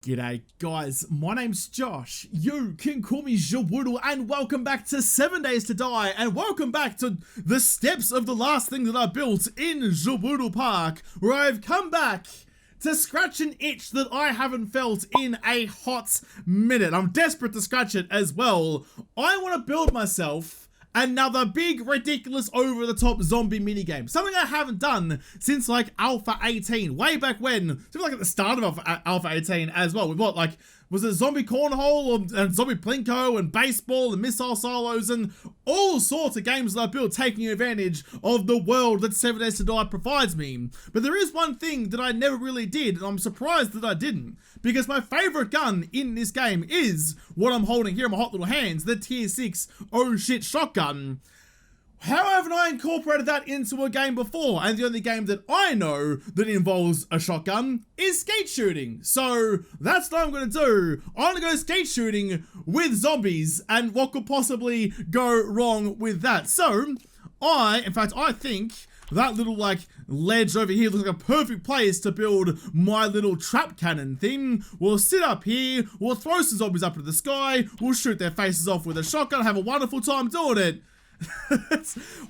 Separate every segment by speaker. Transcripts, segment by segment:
Speaker 1: G'day guys, my name's Josh, you can call me JaWoodle, and welcome back to 7 Days to Die, and welcome back to the steps of the last thing that I built in JaWoodle Park, where I've come back to scratch an itch that I haven't felt in a hot minute. I'm desperate to scratch it as well. I want to build myself another big, ridiculous, over-the-top zombie minigame. Something I haven't done since, like, Alpha 18. Way back when. Seems like at the start of Alpha 18 as well. We've got, like, was it zombie cornhole and zombie plinko and baseball and missile silos and all sorts of games that I built taking advantage of the world that 7 Days to Die provides me. But there is one thing that I never really did, and I'm surprised that I didn't. Because my favorite gun in this game is what I'm holding here in my hot little hands, the tier 6 oh shit shotgun. How haven't I incorporated that into a game before? And the only game that I know that involves a shotgun is skeet shooting. So that's what I'm going to do. I'm going to go skeet shooting with zombies, and what could possibly go wrong with that? So in fact, I think that little, like, ledge over here looks like a perfect place to build my little trap cannon thing. We'll sit up here, we'll throw some zombies up into the sky, we'll shoot their faces off with a shotgun, have a wonderful time doing it.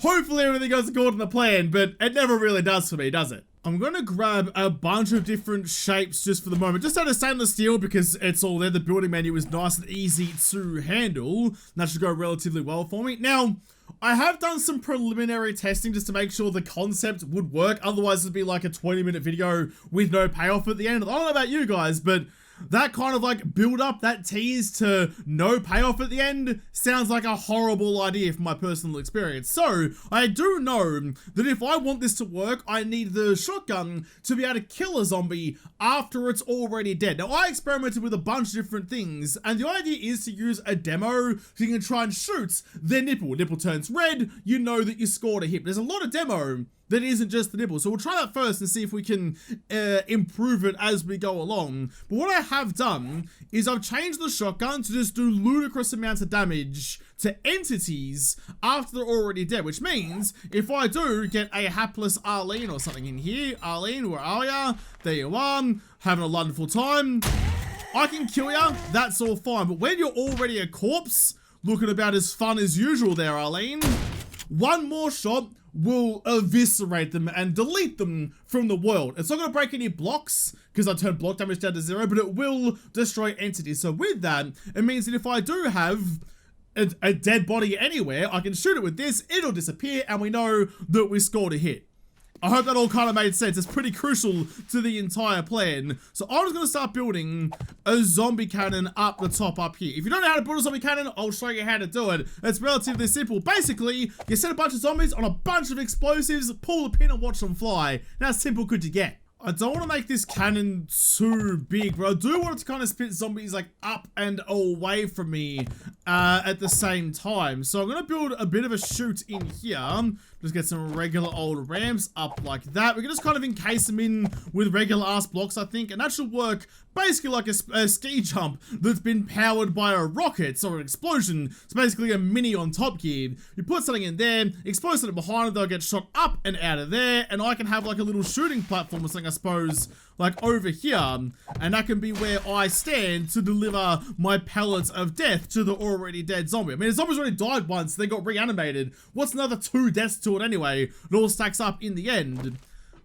Speaker 1: Hopefully everything goes according to plan, but it never really does for me, does it? I'm gonna grab a bunch of different shapes just for the moment, just out of stainless steel because it's all there. The building menu is nice and easy to handle. That should go relatively well for me. Now, I have done some preliminary testing just to make sure the concept would work. Otherwise, it'd be like a 20-minute video with no payoff at the end. I don't know about you guys, but that kind of like build up, that tease to no payoff at the end sounds like a horrible idea from my personal experience. So I do know that if I want this to work, I need the shotgun to be able to kill a zombie after it's already dead. Now, I experimented with a bunch of different things, and the idea is to use a demo so you can try and shoot their nipple. Nipple turns red, you know that you scored a hit. There's a lot of demo that isn't just the nipple. So we'll try that first and see if we can improve it as we go along. But what I have done is I've changed the shotgun to just do ludicrous amounts of damage to entities after they're already dead, which means if I do get a hapless Arlene or something in here, Arlene, where are ya? There you are, having a wonderful time. I can kill ya, that's all fine. But when you're already a corpse, looking about as fun as usual there, Arlene, one more shot will eviscerate them and delete them from the world. It's not going to break any blocks because I turned block damage down to 0, but it will destroy entities. So with that, it means that if I do have a dead body anywhere, I can shoot it with this, it'll disappear, and we know that we scored a hit. I hope that all kind of made sense. It's pretty crucial to the entire plan. So I'm just going to start building a zombie cannon up the top up here. If you don't know how to build a zombie cannon, I'll show you how to do it. It's relatively simple. Basically, you set a bunch of zombies on a bunch of explosives, pull the pin and watch them fly. How simple could you get? I don't want to make this cannon too big, but I do want it to kind of spit zombies like up and away from me at the same time. So I'm going to build a bit of a chute in here. Just get some regular old ramps up like that. We can just kind of encase them in with regular ass blocks, I think, and that should work basically like a ski jump that's been powered by a rocket or an explosion. It's basically a mini on Top Gear. You put something in there, explode something behind it, they'll get shot up and out of there, and I can have like a little shooting platform or something, I suppose, like over here, and that can be where I stand to deliver my pellets of death to the already dead zombie. I mean, the zombie's already died once, they got reanimated. What's another 2 deaths to it anyway? It all stacks up in the end.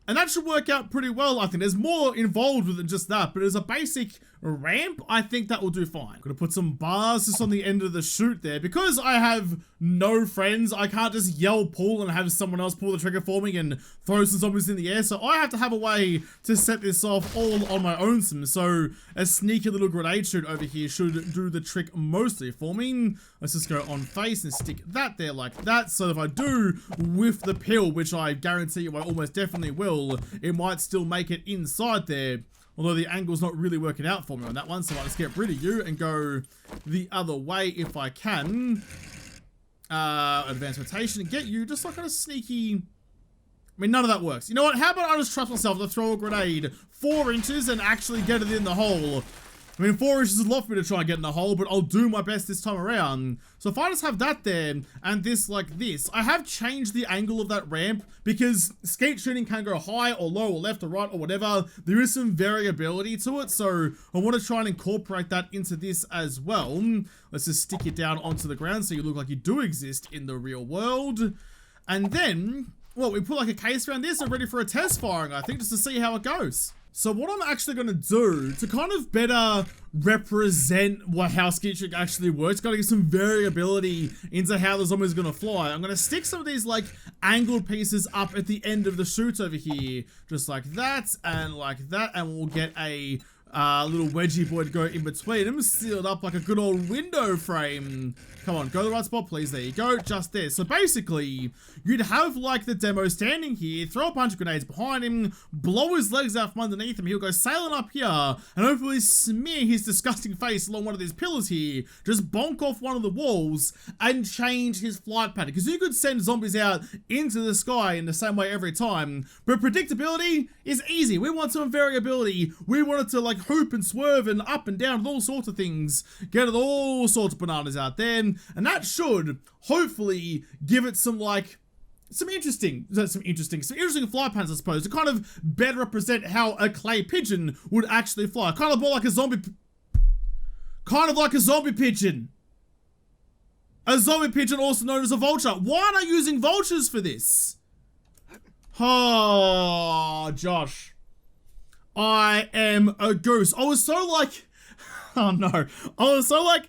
Speaker 1: And that should work out pretty well, I think. There's more involved with it than just that, but as a basic ramp, I think that will do fine. I'm gonna put some bars just on the end of the chute there. Because I have no friends, I can't just yell pull and have someone else pull the trigger for me and throw some zombies in the air, so I have to have a way to set this off all on my own. So a sneaky little grenade chute over here should do the trick mostly for me. Let's just go on face and stick that there like that, so if I do whiff the pill, which I guarantee you I almost definitely will, it might still make it inside there. Although the angle's not really working out for me on that one, so I'll just get rid of you and go the other way if I can. Advanced rotation and get you just like kind of sneaky. I mean, none of that works. You know what? How about I just trust myself to throw a grenade 4 inches and actually get it in the hole? I mean, 4 inches is a lot for me to try and get in the hole, but I'll do my best this time around. So if I just have that there, and this like this, I have changed the angle of that ramp, because skeet shooting can go high or low or left or right or whatever. There is some variability to it, so I want to try and incorporate that into this as well. Let's just stick it down onto the ground so you look like you do exist in the real world. And then, well, we put like a case around this and ready for a test firing, I think, just to see how it goes. So what I'm actually going to do to kind of better represent how skeet shooting actually works, got to get some variability into how the zombie is going to fly. I'm going to stick some of these like angled pieces up at the end of the chute over here, just like that, and we'll get a little wedgie boy to go in between them, sealed up like a good old window frame. Come on, go to the right spot, please. There you go, just there. So basically, you'd have like the demo standing here, throw a bunch of grenades behind him, blow his legs out from underneath him, he'll go sailing up here, and hopefully smear his disgusting face along one of these pillars here, just bonk off one of the walls, and change his flight pattern. Because you could send zombies out into the sky in the same way every time, but predictability is easy. We want some variability. We want it to like hoop and swerve and up and down with all sorts of things, get all sorts of bananas out there. And that should hopefully give it some like some interesting flight patterns, I suppose, to kind of better represent how a clay pigeon would actually fly. Kind of more like a zombie pigeon. A zombie pigeon, also known as a vulture. Why aren't I using vultures for this? Oh, Josh. I am a goose. I was so like, oh no. I was so like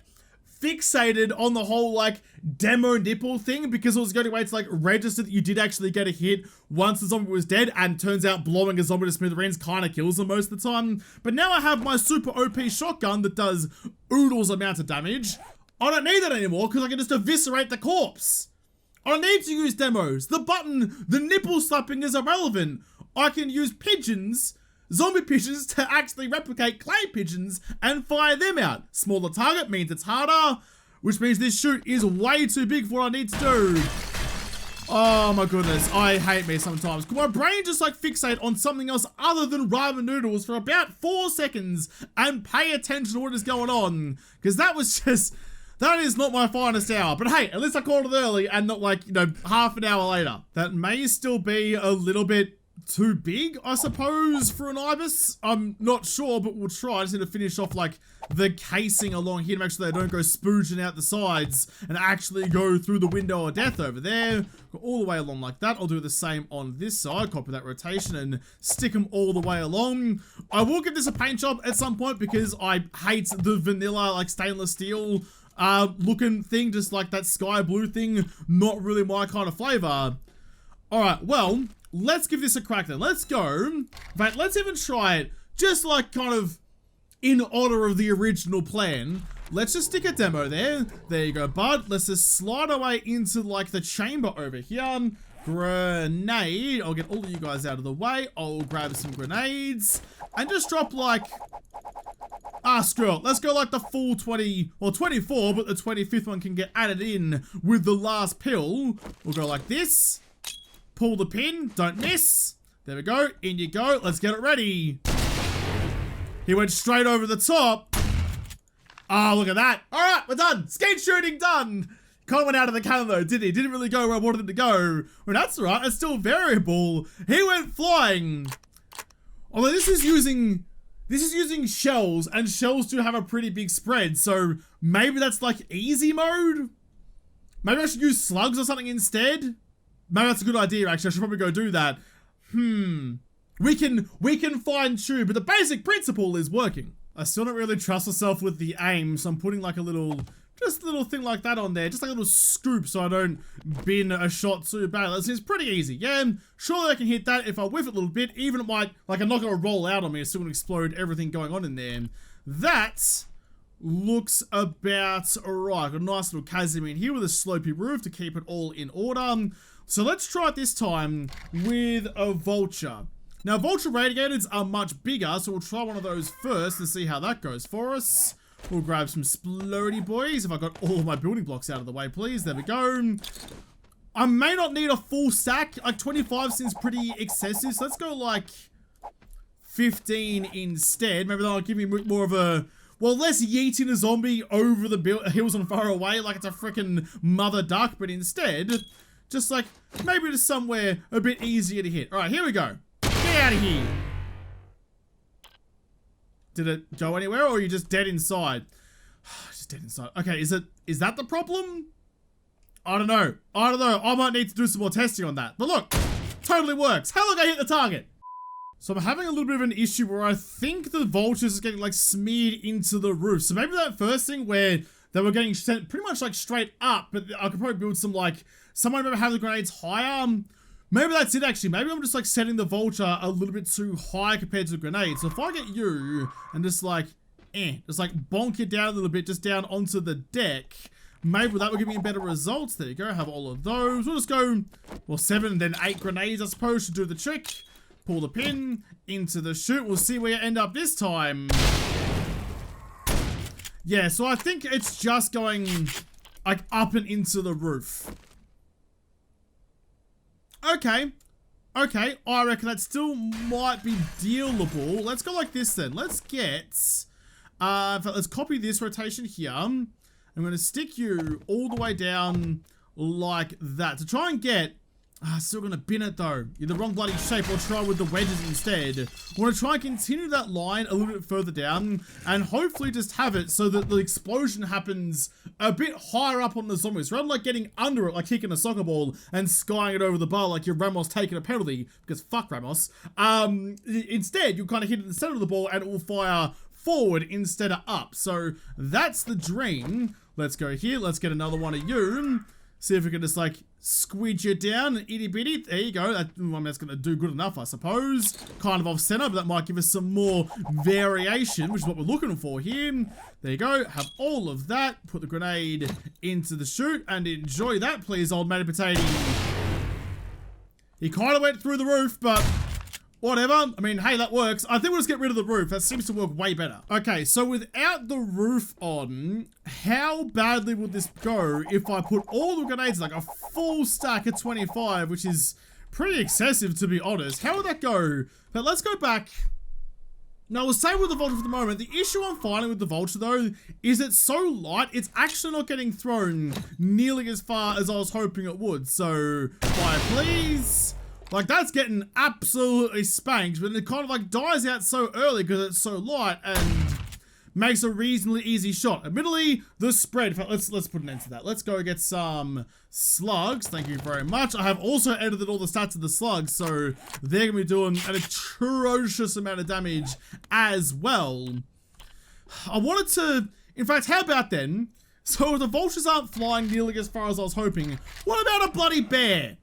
Speaker 1: fixated on the whole like demo nipple thing, because it was going to wait to like register that you did actually get a hit once the zombie was dead, and turns out blowing a zombie to smithereens kind of kills them most of the time. But now I have my super OP shotgun that does oodles amount of damage. I don't need that anymore because I can just eviscerate the corpse. I don't need to use demos. The nipple slapping is irrelevant. I can use pigeons, zombie pigeons, to actually replicate clay pigeons and fire them out. Smaller target means it's harder, which means this chute is way too big for what I need to do. Oh my goodness, I hate me sometimes. Could my brain just like fixate on something else other than ramen noodles for about 4 seconds and pay attention to what is going on? Because that is not my finest hour. But hey, at least I called it early and not like, you know, half an hour later. That may still be a little bit too big, I suppose, for an ibis. I'm not sure, but we'll try. I just need to finish off like the casing along here to make sure they don't go spooging out the sides and actually go through the window of death over there. Go all the way along like that. I'll do the same on this side, copy that rotation and stick them all the way along. I will give this a paint job at some point because I hate the vanilla like stainless steel looking thing, just like that sky blue thing. Not really my kind of flavor. Alright, well, let's give this a crack then. Let's go. But let's even try it just like kind of in honor of the original plan. Let's just stick a demo there. There you go, bud. Let's just slide our way into like the chamber over here. Grenade. I'll get all of you guys out of the way. I'll grab some grenades and just drop like, screw it. Let's go like the full 20, or 24, but the 25th one can get added in with the last pill. We'll go like this. Pull the pin, don't miss. There we go, in you go. Let's get it ready. He went straight over the top. Oh, look at that. All right, we're done. Skeet shooting done. Kind went out of the cannon though, didn't he? Didn't really go where I wanted him to go. Well, that's all right, it's still variable. He went flying. Although this is using shells, and shells do have a pretty big spread, so maybe that's like easy mode? Maybe I should use slugs or something instead? Maybe that's a good idea, actually. I should probably go do that. We can fine tune, but the basic principle is working. I still don't really trust myself with the aim, so I'm putting like just a little thing like that on there. Just like a little scoop so I don't bin a shot too bad. That seems pretty easy. Yeah, surely I can hit that if I whiff it a little bit. Even it might, like I'm not going to roll out on me. It's still going to explode everything going on in there. That looks about alright. Got a nice little chasm in here with a slopey roof to keep it all in order. So let's try it this time with a vulture. Now, vulture radiators are much bigger, so we'll try one of those first and see how that goes for us. We'll grab some splody boys. If I got all of my building blocks out of the way, please. There we go. I may not need a full stack. Like 25 seems pretty excessive, so let's go like 15 instead. Maybe that'll give me more of a well, less yeeting a zombie over the hills and far away like it's a freaking mother duck, but instead, just like, maybe just somewhere a bit easier to hit. All right, here we go. Get out of here. Did it go anywhere, or are you just dead inside? Just dead inside. Okay, is that the problem? I don't know. I might need to do some more testing on that. But look, totally works. How long I hit the target? So I'm having a little bit of an issue where I think the vultures is getting like smeared into the roof. So maybe that first thing where they were getting sent pretty much like straight up, but I could probably build some like, someone remember having the grenades higher. Maybe that's it actually. Maybe I'm just like setting the vulture a little bit too high compared to the grenade. So if I get you and just like, just like bonk it down a little bit, just down onto the deck, maybe that will give me better results. There you go, have all of those. We'll just go, well, 7 and then 8 grenades, I suppose, to do the trick. Pull the pin into the chute. We'll see where you end up this time. Yeah, so I think it's just going like up and into the roof. Okay. Okay, I reckon that still might be dealable. Let's go like this then. Let's get, let's copy this rotation here. I'm going to stick you all the way down like that. To try and get, still going to bin it though. You're the wrong bloody shape. I'll try with the wedges instead. I want to try and continue that line a little bit further down and hopefully just have it so that the explosion happens a bit higher up on the zombies. Rather than like getting under it, like kicking a soccer ball and skying it over the bar like you're Ramos taking a penalty, because fuck Ramos. Instead, you kind of hit it in the center of the ball and it will fire forward instead of up. So that's the dream. Let's go here. Let's get another one of you. See if we can just like squidge it down, itty bitty. There you go. That's going to do good enough, I suppose. Kind of off center, but that might give us some more variation, which is what we're looking for here. There you go. Have all of that. Put the grenade into the chute and enjoy that, please, old matey potato. He kind of went through the roof, but whatever. I mean, hey, that works. I think we'll just get rid of the roof. That seems to work way better. Okay, so without the roof on, how badly would this go if I put all the grenades, like a full stack of 25, which is pretty excessive, to be honest. How would that go? But let's go back. Now, we'll stay with the vulture for the moment. The issue I'm finding with the vulture, though, is it's so light, it's actually not getting thrown nearly as far as I was hoping it would. So, fire, please. Like, that's getting absolutely spanked, but it kind of like dies out so early because it's so light and makes a reasonably easy shot. Admittedly, the spread, in fact, let's put an end to that. Let's go get some slugs. Thank you very much. I have also edited all the stats of the slugs, so they're gonna be doing an atrocious amount of damage as well. I wanted to, in fact, how about then, so the vultures aren't flying nearly as far as I was hoping, what about a bloody bear?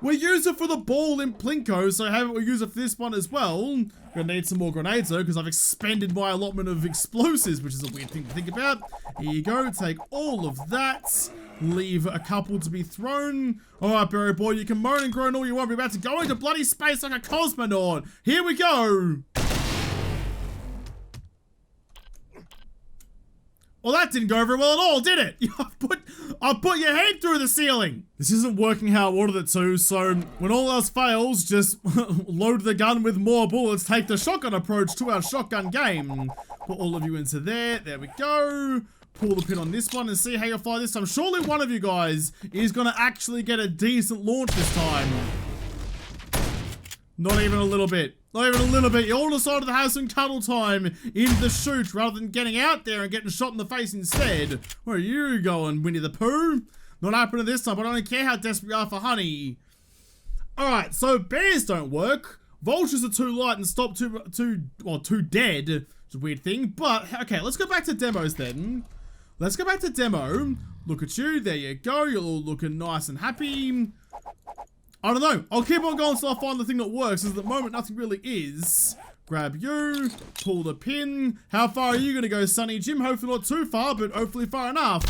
Speaker 1: We use it for the ball in Plinko, so haven't we use it for this one as well? Gonna need some more grenades though, because I've expended my allotment of explosives, which is a weird thing to think about. Here you go, take all of that. Leave a couple to be thrown. Alright, Berry Boy, you can moan and groan all you want. We're about to go into bloody space like a cosmonaut. Here we go! Well, that didn't go very well at all, did it? I put your head through the ceiling. This isn't working how I wanted it to, so when all else fails, just load the gun with more bullets, take the shotgun approach to our shotgun game. Put all of you into there. There we go. Pull the pin on this one and see how you fly this time. Surely one of you guys is going to actually get a decent launch this time. Not even a little bit. Not even a little bit. You all decided to have some cuddle time in the chute rather than getting out there and getting shot in the face instead. Where are you going, Winnie the Pooh? Not happening this time, but I don't care how desperate you are for honey. Alright, so bears don't work. Vultures are too light and stop too dead. It's a weird thing, but okay, let's go back to demos then. Let's go back to demo. Look at you. There you go. You're all looking nice and happy. I don't know. I'll keep on going until I find the thing that works, as at the moment nothing really is. Grab you, pull the pin. How far are you going to go, Sonny Jim? Hopefully not too far, but hopefully far enough.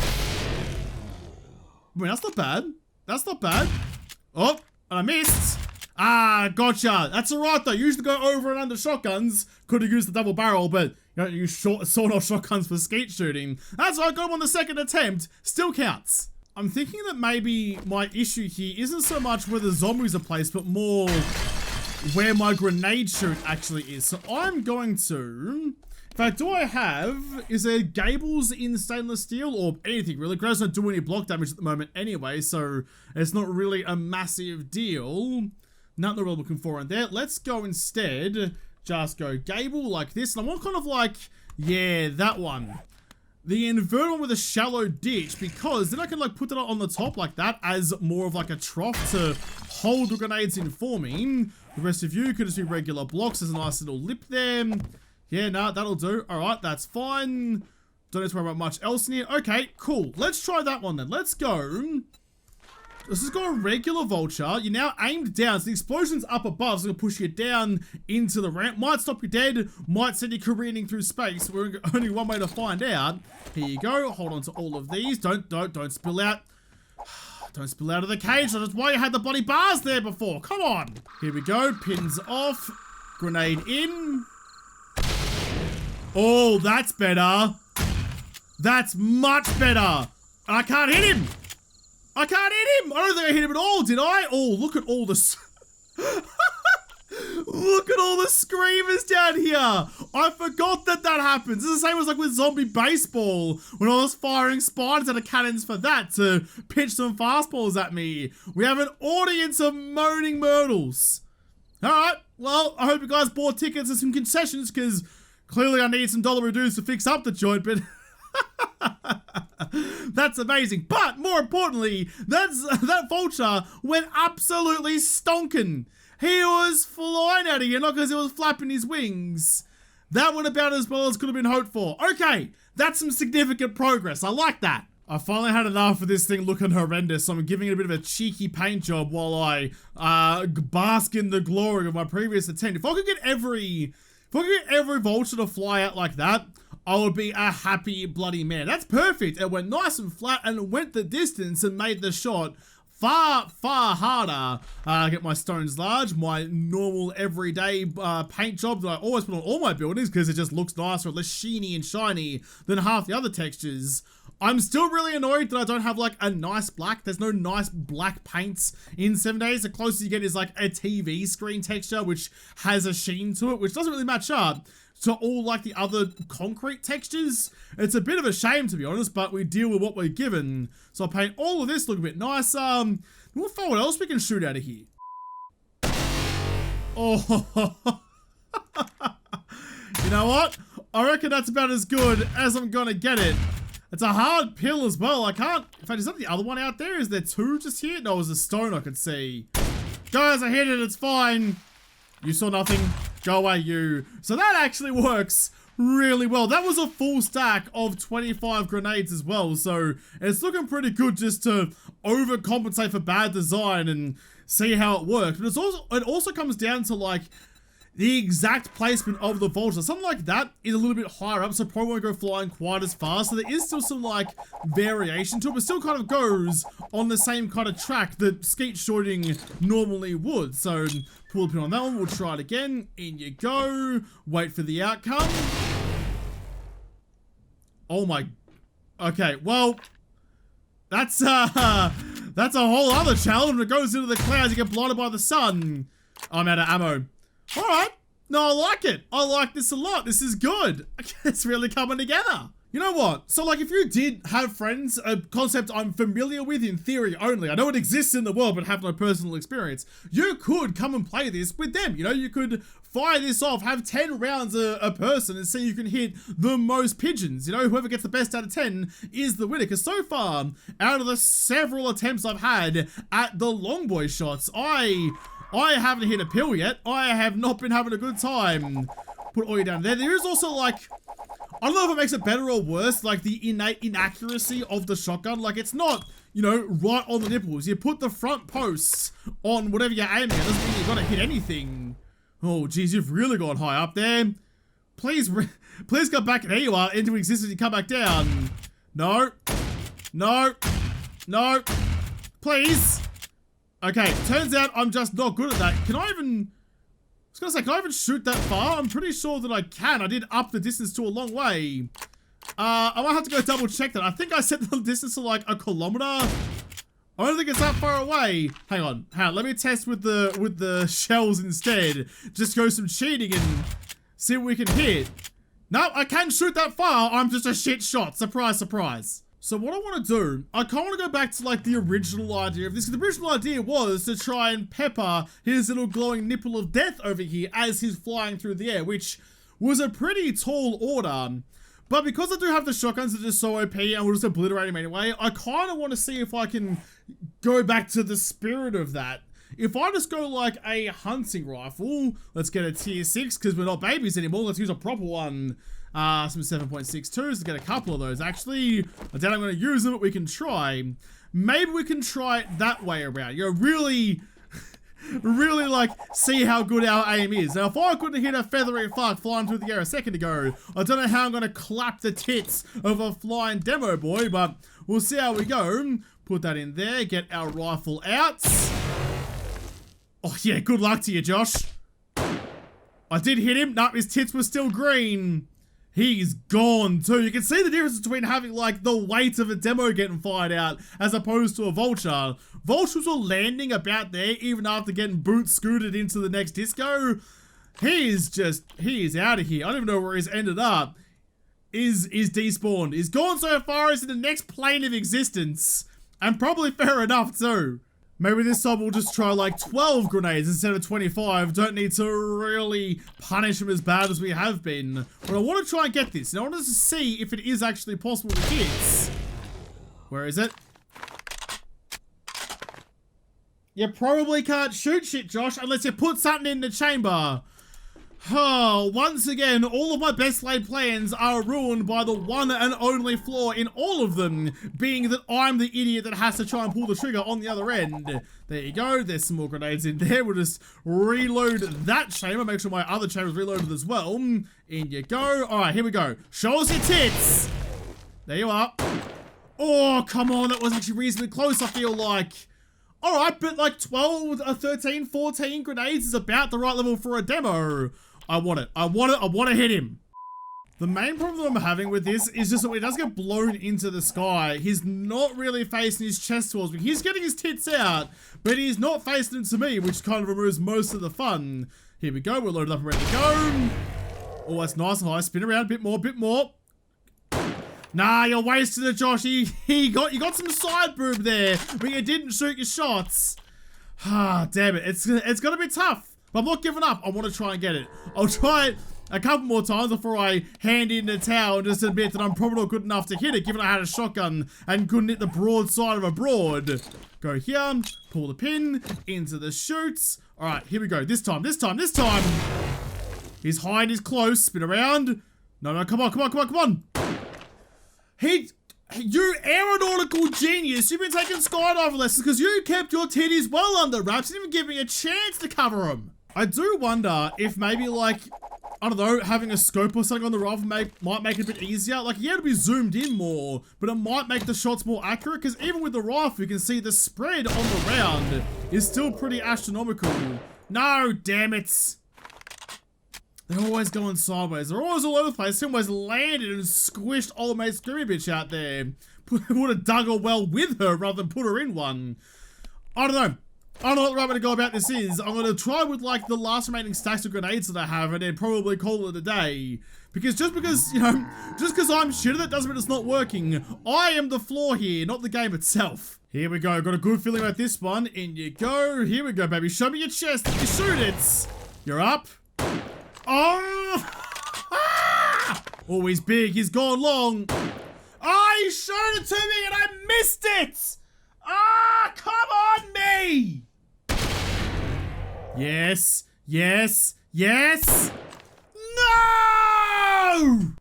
Speaker 1: I mean, that's not bad. That's not bad. Oh, and I missed. Ah, gotcha. That's alright though. Usually go over and under shotguns. Could have used the double barrel, but you don't use sawed-off shotguns for skeet shooting. That's why I got him on the second attempt. Still counts. I'm thinking that maybe my issue here isn't so much where the zombies are placed, but more where my grenade chute actually is. So I'm going to, In fact, is there gables in stainless steel or anything really? Because I don't do any block damage at the moment anyway, so it's not really a massive deal. Not the we're looking for in there. Let's go instead, just go gable like this. And I want kind of like, yeah, that one. The inverted one with a shallow ditch, because then I can like put it on the top like that as more of like a trough to hold the grenades in for me. The rest of you could just be regular blocks. There's a nice little lip there. Yeah, no, that'll do. All right, that's fine. Don't need to worry about much else in here. Okay, cool. Let's try that one then. Let's go. This has got a regular vulture. You're now aimed down, so the explosion's up above, so it'll push you down into the ramp. Might stop you dead, might send you careening through space. We're only one way to find out. Here you go. Hold on to all of these. Don't spill out. Don't spill out of the cage. That's why you had the bloody bars there before. Come on. Here we go. Pins off. Grenade in. Oh, that's better. That's much better. I can't hit him. I can't hit him. I don't think I hit him at all, did I? Oh, look at all the... Look at all the screamers down here. I forgot that happens. It's the same as like with zombie baseball. When I was firing spiders out of cannons for that to pitch some fastballs at me. We have an audience of moaning myrtles. Alright, well, I hope you guys bought tickets and some concessions, because clearly I need some dollar dues to fix up the joint, but... That's amazing. But more importantly, that vulture went absolutely stonking. He was flying out of here, not because he was flapping his wings. That went about as well as could have been hoped for. Okay, that's some significant progress. I like that. I finally had enough of this thing looking horrendous, so I'm giving it a bit of a cheeky paint job while I bask in the glory of my previous attempt. If I could get every vulture to fly out like that, I would be a happy bloody man. That's perfect. It went nice and flat and went the distance and made the shot far, far harder. Get my stones large, my normal everyday paint job that I always put on all my buildings because it just looks nicer, less sheeny and shiny than half the other textures. I'm still really annoyed that I don't have like a nice black. There's no nice black paints in 7 days. The closest you get is like a TV screen texture, which has a sheen to it, which doesn't really match up to all like the other concrete textures. It's a bit of a shame, to be honest, but we deal with what we're given. So I'll paint all of this look a bit nice. What else we can shoot out of here? Oh, you know what? I reckon that's about as good as I'm gonna get it. It's a hard pill as well. I can't... In fact, is that the other one out there? Is there two just here? No, it was a stone I could see. Guys, I hit it. It's fine. You saw nothing. Go away, you. So that actually works really well. That was a full stack of 25 grenades as well. So it's looking pretty good just to overcompensate for bad design and see how it works. But it also comes down to like the exact placement of the vulture. Something like that is a little bit higher up, so probably won't go flying quite as fast. So there is still some like variation to it, but still kind of goes on the same kind of track that skeet shooting normally would. So pull a pin on that one. We'll try it again. In you go. Wait for the outcome. Oh my. Okay, well, that's a whole other challenge. When it goes into the clouds, you get blinded by the sun. I'm out of ammo. Alright, no, I like it. I like this a lot. This is good. It's really coming together. You know what? So like if you did have friends, a concept I'm familiar with in theory only, I know it exists in the world but have no personal experience, you could come and play this with them. You know, you could fire this off, have 10 rounds a person and see who can hit the most pigeons. You know, whoever gets the best out of 10 is the winner. Because so far, out of the several attempts I've had at the long boy shots, I haven't hit a pill yet. I have not been having a good time. Put all you down there. There is also like, I don't know if it makes it better or worse, like the innate inaccuracy of the shotgun. Like it's not, you know, right on the nipples. You put the front posts on whatever you're aiming at. Doesn't mean you're gonna hit anything. Oh geez, you've really gone high up there. Please go back, there you are, into existence and come back down. No. No. No. Please. Okay, turns out I'm just not good at that. Can I even... I was gonna say, can I even shoot that far? I'm pretty sure that I can. I did up the distance to a long way. I might have to go double check that. I think I set the distance to like 1 kilometer. I don't think it's that far away. Hang on. Let me test with the shells instead. Just go some cheating and see what we can hit. No, I can shoot that far. I'm just a shit shot. Surprise, surprise. So what I want to do, I kind of want to go back to like the original idea of this. The original idea was to try and pepper his little glowing nipple of death over here as he's flying through the air, which was a pretty tall order. But because I do have the shotguns that are just so OP and we'll just obliterate him anyway, I kind of want to see if I can go back to the spirit of that. If I just go like a hunting rifle, let's get a tier 6 because we're not babies anymore. Let's use a proper one. Some 7.62s, let's get a couple of those. Actually, I doubt I'm going to use them, but we can try. Maybe we can try it that way around. You know, really like see how good our aim is. Now, if I couldn't hit a feathery fuck flying through the air a second ago, I don't know how I'm going to clap the tits of a flying demo boy, but we'll see how we go. Put that in there, get our rifle out. Oh yeah, good luck to you, Josh. I did hit him. Nope, his tits were still green. He's gone too. You can see the difference between having like the weight of a demo getting fired out as opposed to a vulture. Vultures were landing about there even after getting boot scooted into the next disco. He is out of here. I don't even know where he's ended up. Is despawned. He's gone so far as in the next plane of existence. And probably fair enough too. Maybe this time we'll just try like 12 grenades instead of 25. Don't need to really punish him as bad as we have been. But I want to try and get this. And I want to see if it is actually possible to hit. Where is it? You probably can't shoot shit, Josh, unless you put something in the chamber. Oh, once again, all of my best laid plans are ruined by the one and only flaw in all of them, being that I'm the idiot that has to try and pull the trigger on the other end. There you go, there's some more grenades in there. We'll just reload that chamber, make sure my other chamber is reloaded as well. In you go. All right, here we go. Show us your tits. There you are. Oh, come on, that was actually reasonably close, I feel like. All right, but like 12, 13, 14 grenades is about the right level for a demo. I want it. I want to hit him. The main problem I'm having with this is just that when he does get blown into the sky, he's not really facing his chest towards me. He's getting his tits out, but he's not facing them to me, which kind of removes most of the fun. Here we go. We're loaded up and ready to go. Oh, that's nice and high. Spin around a bit more. Nah, you're wasting it, Josh. You got some side boob there, but you didn't shoot your shots. Ah, damn it. It's gonna be tough. But I'm not giving up. I want to try and get it. I'll try it a couple more times before I hand in the towel and just admit that I'm probably not good enough to hit it, given I had a shotgun and couldn't hit the broad side of a broad. Go here, pull the pin into the chutes. All right, here we go. This time. He's high and he's close. Spin around. No, come on. You aeronautical genius, you've been taking skydiving lessons because you kept your titties well under wraps and even give me a chance to cover them. I do wonder if maybe like, I don't know, having a scope or something on the rifle might make it a bit easier. Like, yeah, it'll be zoomed in more, but it might make the shots more accurate because even with the rifle, you can see the spread on the round is still pretty astronomical. No, damn it. They're always going sideways. They're always all over the place. Someone's landed and squished old mate Screamy Bitch out there. Would have dug a well with her rather than put her in one. I don't know. I don't know what the right way to go about this is. I'm going to try with like the last remaining stacks of grenades that I have and then probably call it a day. Because just because, you know, just because I'm shit at it doesn't mean it's not working. I am the flaw here, not the game itself. Here we go. Got a good feeling about this one. In you go. Here we go, baby. Show me your chest. You shoot it. You're up. Oh! Oh, he's big. He's gone long. Oh, he showed it to me and I missed it. Ah, come on me. Yes. No!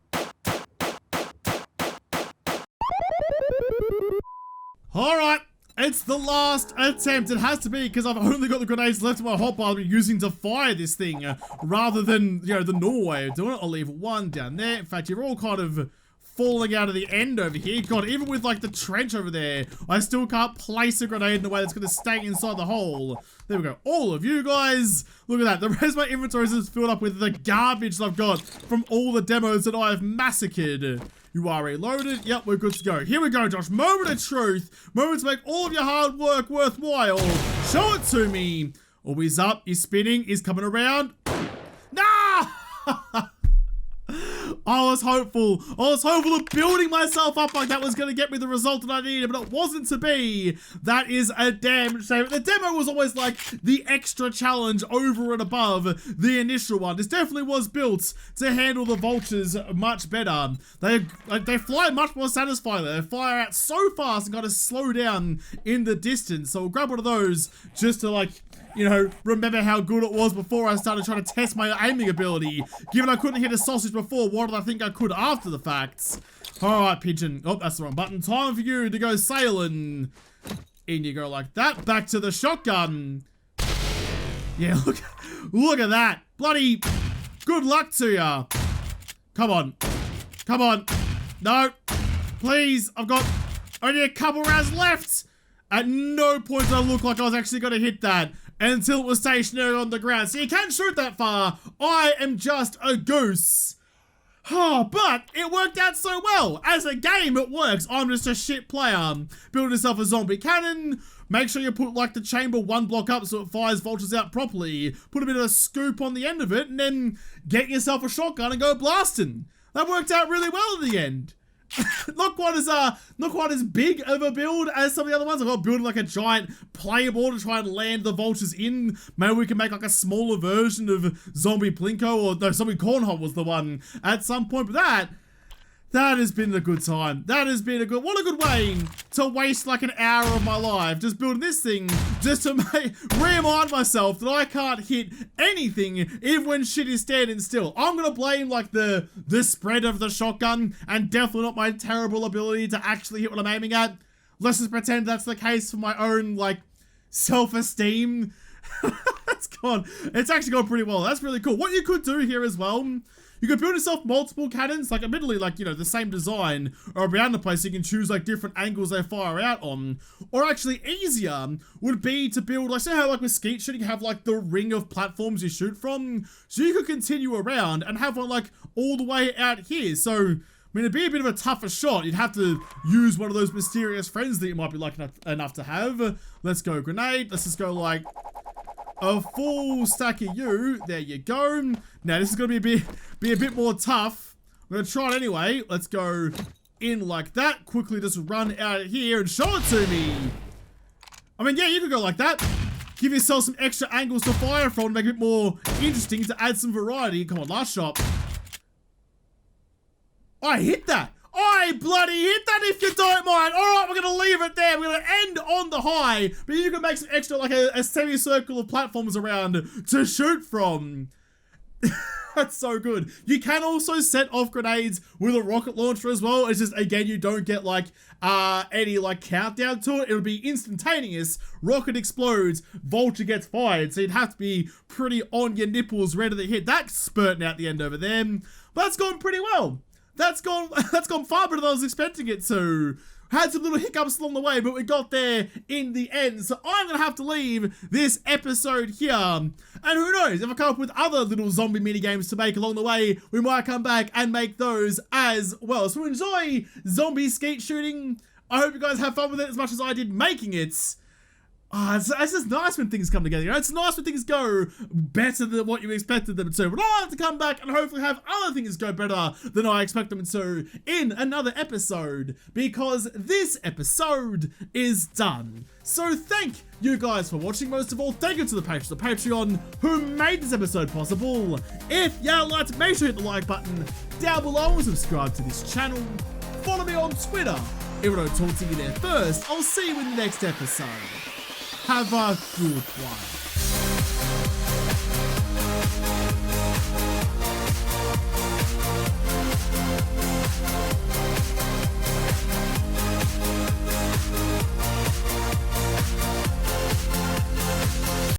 Speaker 1: All right. It's the last attempt. It has to be because I've only got the grenades left in my hotbar I've been using to fire this thing rather than, you know, the normal way of doing it. I'll leave one down there. In fact, you're all kind of falling out of the end over here. God, even with like the trench over there, I still can't place a grenade in a way that's going to stay inside the hole. There we go. All of you guys, look at that. The rest of my inventory is filled up with the garbage that I've got from all the demos that I have massacred. You are reloaded. Yep, we're good to go. Here we go, Josh. Moment of truth. Moment to make all of your hard work worthwhile. Show it to me. Oh, he's up. He's spinning. He's coming around. No! I was hopeful of building myself up like that was going to get me the result that I needed, but it wasn't to be. That is a damn shame. The demo was always like the extra challenge over and above the initial one. This definitely was built to handle the vultures much better. They fly much more satisfying. They fly out so fast and kind of slow down in the distance. So we'll grab one of those just to, like, you know, remember how good it was before I started trying to test my aiming ability. Given I couldn't hit a sausage before, what did I think I could after the facts? Alright, pigeon. Oh, that's the wrong button. Time for you to go sailing. In you go like that. Back to the shotgun. Yeah, look at that. Bloody good luck to ya. Come on. Come on. No. Please. I've got only a couple rounds left. At no point did I look like I was actually going to hit that until it was stationary on the ground. So you can't shoot that far. I am just a goose. Oh, but it worked out so well. As a game, it works. I'm just a shit player. Build yourself a zombie cannon. Make sure you put, like, the chamber one block up so it fires vultures out properly. Put a bit of a scoop on the end of it, and then get yourself a shotgun and go blasting. That worked out really well in the end. not quite as big of a build as some of the other ones. I've got building like a giant playable to try and land the vultures in. Maybe we can make like a smaller version of Zombie Plinko, or no, Zombie Cornhole was the one at some point. But that has been a good time. That has been what a good way to waste like an hour of my life just building this thing just to remind myself that I can't hit anything even when shit is standing still. I'm gonna blame like the spread of the shotgun and definitely not my terrible ability to actually hit what I'm aiming at. Let's just pretend that's the case for my own like self-esteem. It's actually gone pretty well. That's really cool. What you could do here as well, you could build yourself multiple cannons, like admittedly, like, you know, the same design around the place. So you can choose like different angles they fire out on. Or actually easier would be to build, like, say how like with skeet shooting, you have like the ring of platforms you shoot from. So you could continue around and have one like all the way out here. So, I mean, it'd be a bit of a tougher shot. You'd have to use one of those mysterious friends that you might be lucky enough to have. Let's go grenade. Let's just go like a full stack of you. There you go. Now this is gonna be a bit more tough. I'm gonna try it anyway. Let's go in like that. Quickly just run out of here and show it to me. I mean, yeah, you could go like that. Give yourself some extra angles to fire from to make it a bit more interesting, to add some variety. Come on, last shot. I hit that. I bloody hit that, if you don't mind. Alright, we're going to leave it there. We're going to end on the high. But you can make some extra, like a semicircle of platforms around to shoot from. That's so good. You can also set off grenades with a rocket launcher as well. It's just, again, you don't get like any like countdown to it. It'll be instantaneous. Rocket explodes, vulture gets fired. So you'd have to be pretty on your nipples, ready to hit that spurting out the end over there. But that's gone pretty well. That's gone far better than I was expecting it to. Had some little hiccups along the way, but we got there in the end. So I'm going to have to leave this episode here. And who knows, if I come up with other little zombie mini games to make along the way, we might come back and make those as well. So enjoy zombie skeet shooting. I hope you guys have fun with it as much as I did making it. It's just nice when things come together, you know? It's nice when things go better than what you expected them to. But I'll have to come back and hopefully have other things go better than I expect them to in another episode, because this episode is done. So thank you guys for watching. Most of all, thank you to the patrons of Patreon who made this episode possible. If you liked it, make sure you hit the like button down below and subscribe to this channel. Follow me on Twitter. If I don't talk to you there first, I'll see you in the next episode. Have a good one.